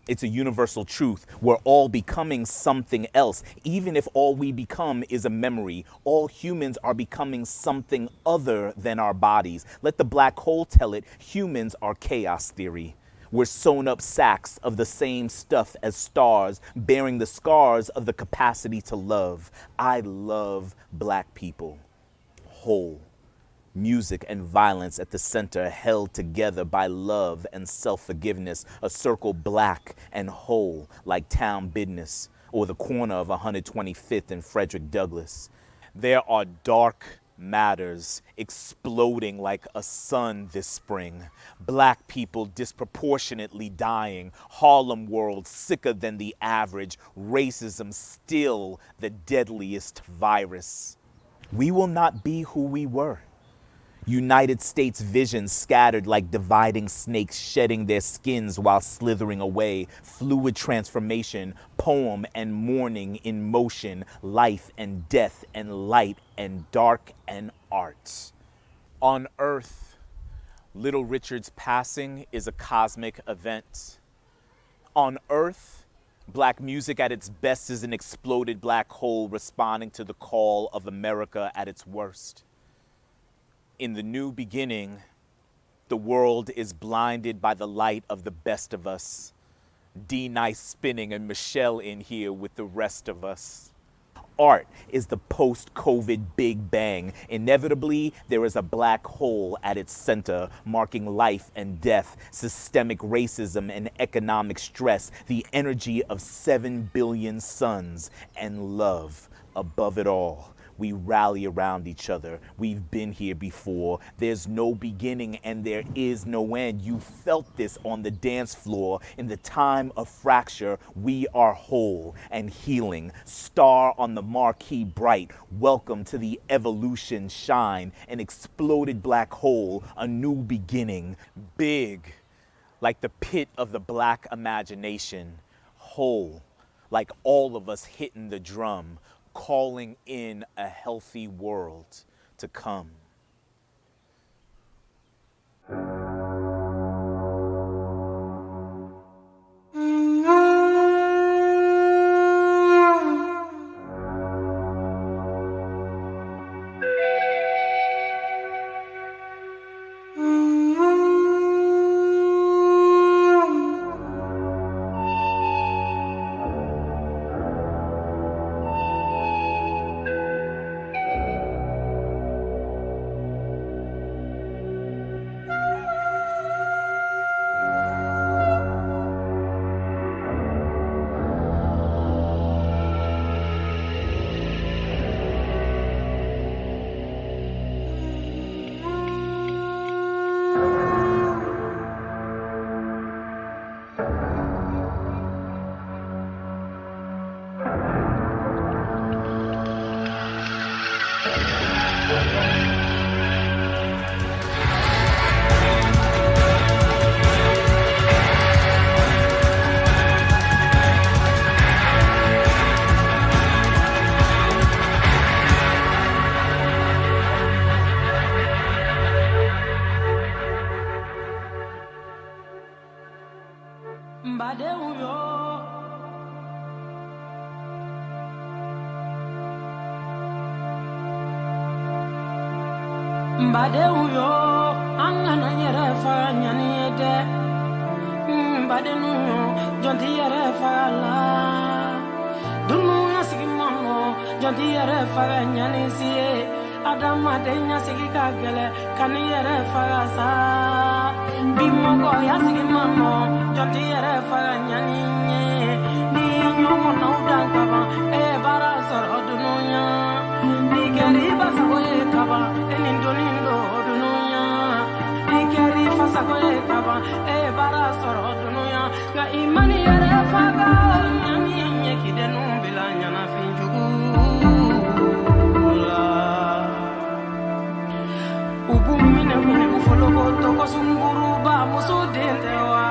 It's a universal truth. We're all becoming something else. Even if all we become is a memory, all humans are becoming something other than our bodies. Let the black hole tell it, humans are chaos theory. We're sewn up sacks of the same stuff as stars, bearing the scars of the capacity to love. I love black people, whole. Music and violence at the center, held together by love and self-forgiveness, a circle black and whole like town business or the corner of 125th and Frederick Douglass. There are dark matters exploding like a sun this spring. Black people disproportionately dying. Harlem world sicker than the average. Racism still the deadliest virus. We will not be who we were. United States vision scattered like dividing snakes shedding their skins while slithering away. Fluid transformation, poem and mourning in motion, life and death and light and dark and art. On Earth, Little Richard's passing is a cosmic event. On Earth, black music at its best is an exploded black hole responding to the call of America at its worst. In the new beginning, the world is blinded by the light of the best of us. D Nice spinning and Michelle in here with the rest of us. Art is the post-COVID Big Bang. Inevitably, there is a black hole at its center, marking life and death, systemic racism and economic stress, the energy of 7 billion suns, and love above it all. We rally around each other. We've been here before. There's no beginning and there is no end. You felt this on the dance floor. In the time of fracture, we are whole and healing. Star on the marquee bright. Welcome to the evolution shine. An exploded black hole, a new beginning. Big, like the pit of the black imagination. Whole, like all of us hitting the drum. Calling in a healthy world to come. Mbadeuyo angana yere fa nyaniede mbadenuyo jonti yere fa la dunuya sigi mano janti yere faga nyani siye adama de nya sigi kagele kan yere faga sa bimogo ya sigi mano janti yere faga nyani nye ni nyongo na udanga ba e bara soro dunuya ni geri basa ko e kaba eni donindo dunuya ni geri fasa ko e kaba e bara soro dunuya ga imani yere faga nyani nye kidenu bila nyana finjugu ubumine kune ufologo toko sunguru ba muso dendewa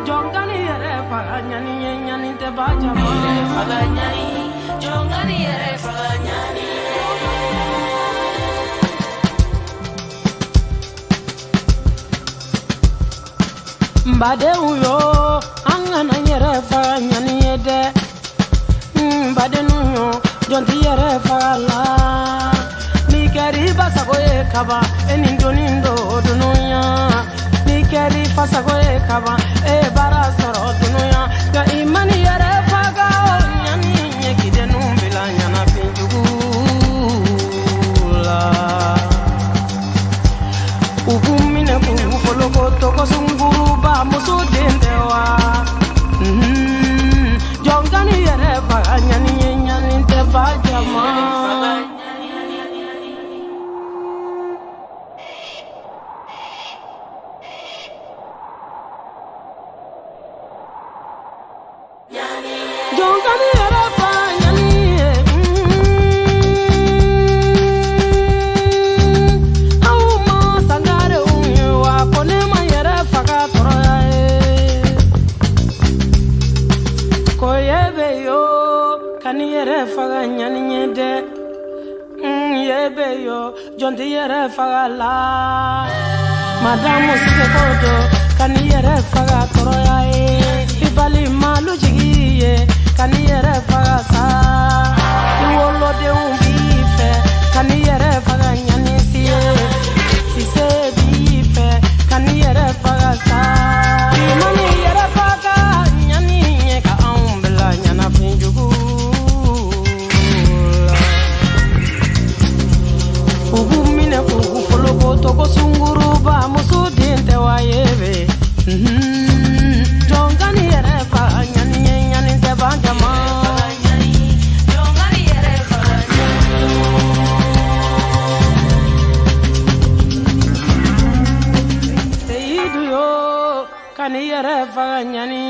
jongani yere faga nyani nyani te bajama faga nyani jongani yere faga nyani mbade uyo angana yere faga nyani yede mbade nuyo jonti yere faga la nikeri basago e kaba enindonindo dunuya nikeri fasago e kaba e bara soro dunuya ga imani yere faga nyani nyekide numbila nyana pinjugula ubumine kufologo toko sunguru ba muso dendewa jongani yere faga nyani nyani te bajama jonti yere faga la madamu sike kodo kan yere faga toroya e ibali malu jigiye kan yere faga sa iwolo de umbife kan yere faga nyani siye sise bife kan yere faga sa imani yere faga nyani ka umbela nyana finjugu ubumine kufologo toko sunguru ba muso dente wayebe jongani yere fa nyani nyani te banjama jongani yere fa Seidu yo kan yere fa nyani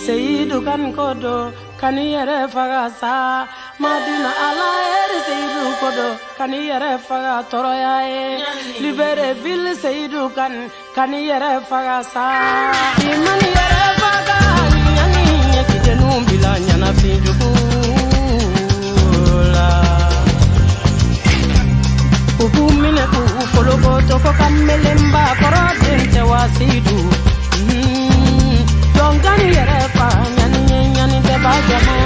Seidu kan kodo kan yere fa sa Madina ala eri Seidu kodo kan yere faga toroya e libere ville Seidu kan yere faga sa imani yere faga nyani nyekide numbila nyana pinjugula ubumine ufologo toko kamelemba koro dente wa Seidu jongani yere faga nyani nyani te bajama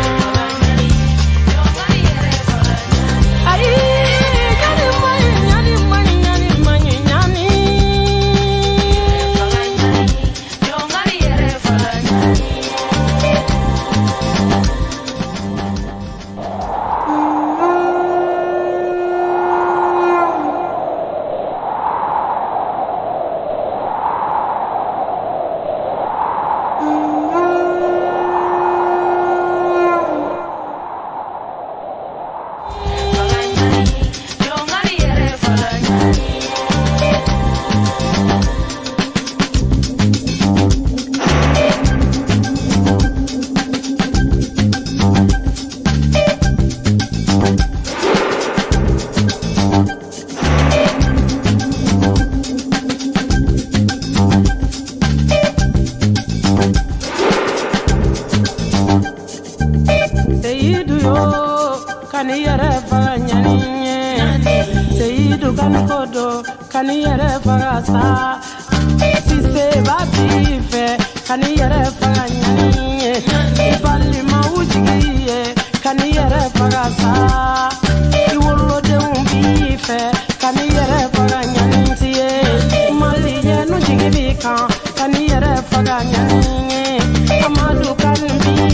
Amadu kan bi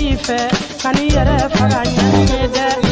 kani yere faga nyanye de.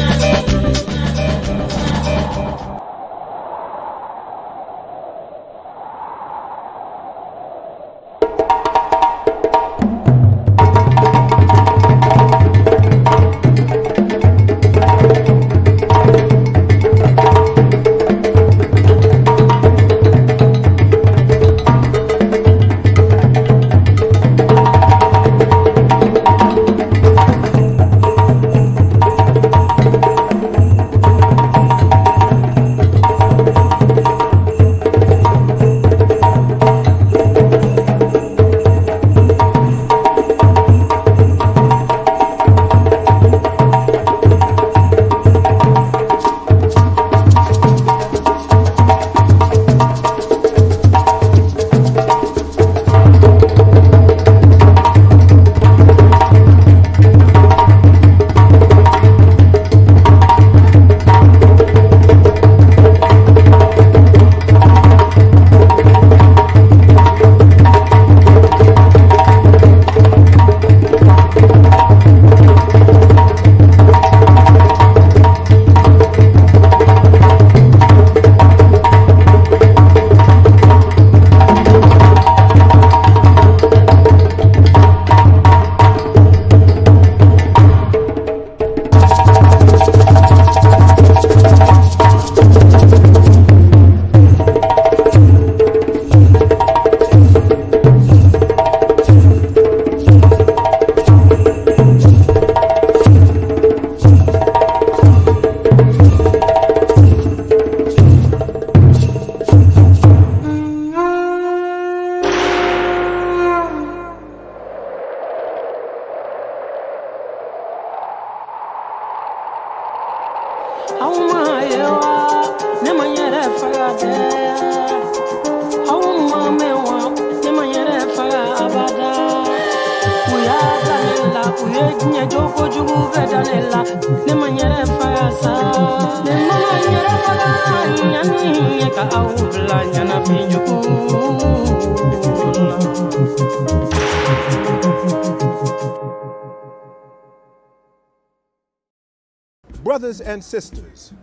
Brothers and sisters,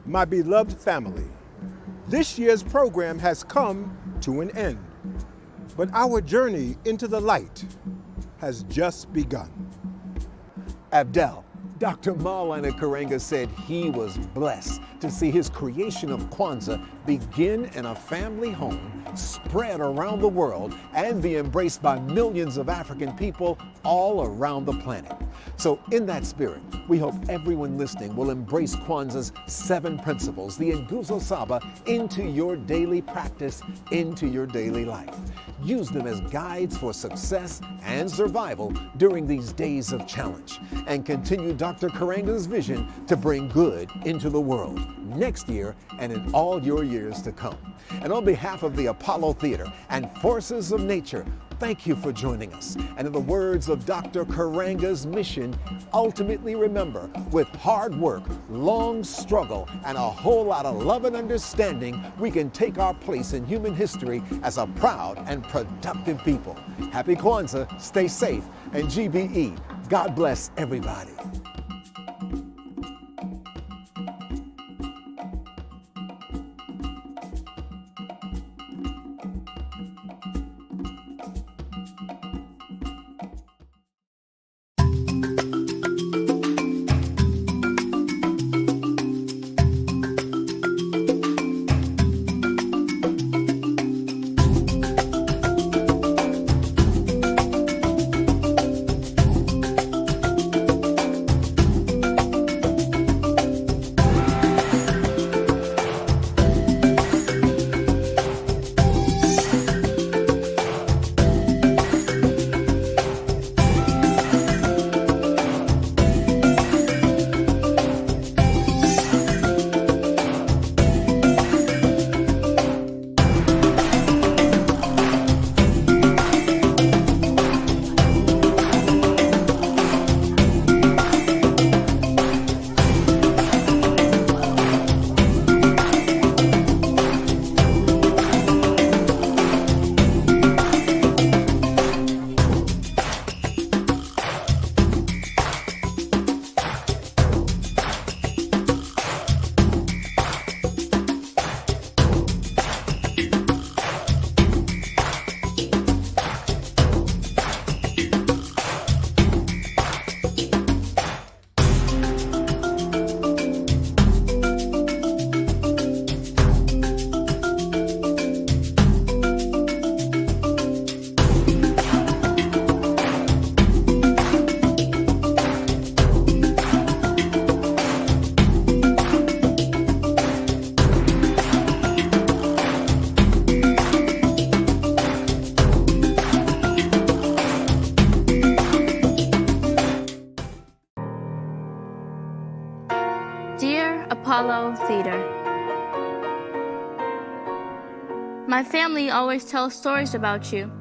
my beloved family, this year's program has come to an end, but our journey into the light has just begun. Abdel, Dr. Maulana Karenga said he was blessed to see his creation of Kwanzaa begin in a family home, spread around the world, and be embraced by millions of African people all around the planet. So in that spirit, we hope everyone listening will embrace Kwanzaa's 7 principles, the Nguzo Saba, into your daily practice, into your daily life. Use them as guides for success and survival during these days of challenge, and continue Dr. Karenga's vision to bring good into the world next year and in all your years to come. And on behalf of the Apollo Theater and Forces of Nature, thank you for joining us. And in the words of Dr. Karenga's mission, ultimately remember, with hard work, long struggle, and a whole lot of love and understanding, we can take our place in human history as a proud and productive people. Happy Kwanzaa, stay safe, and GBE, God bless everybody. Apollo Theater. My family always tells stories about you.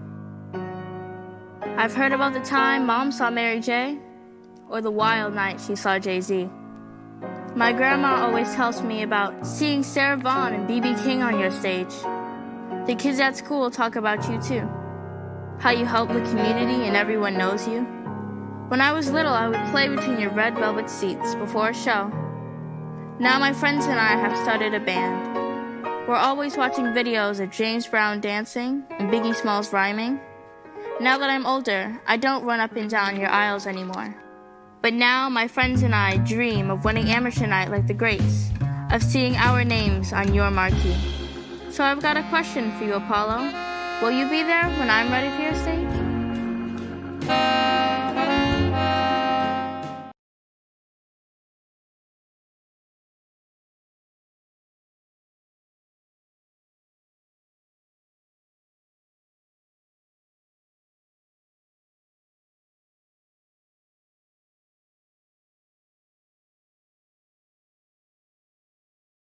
I've heard about the time Mom saw Mary J. or the wild night she saw Jay-Z. My grandma always tells me about seeing Sarah Vaughan and B.B. King on your stage. The kids at school talk about you too. How you help the community and everyone knows you. When I was little, I would play between your red velvet seats before a show. Now my friends and I have started a band. We're always watching videos of James Brown dancing and Biggie Smalls rhyming. Now that I'm older, I don't run up and down your aisles anymore. But now my friends and I dream of winning amateur night like the greats, of seeing our names on your marquee. So I've got a question for you, Apollo. Will you be there when I'm ready for your stage?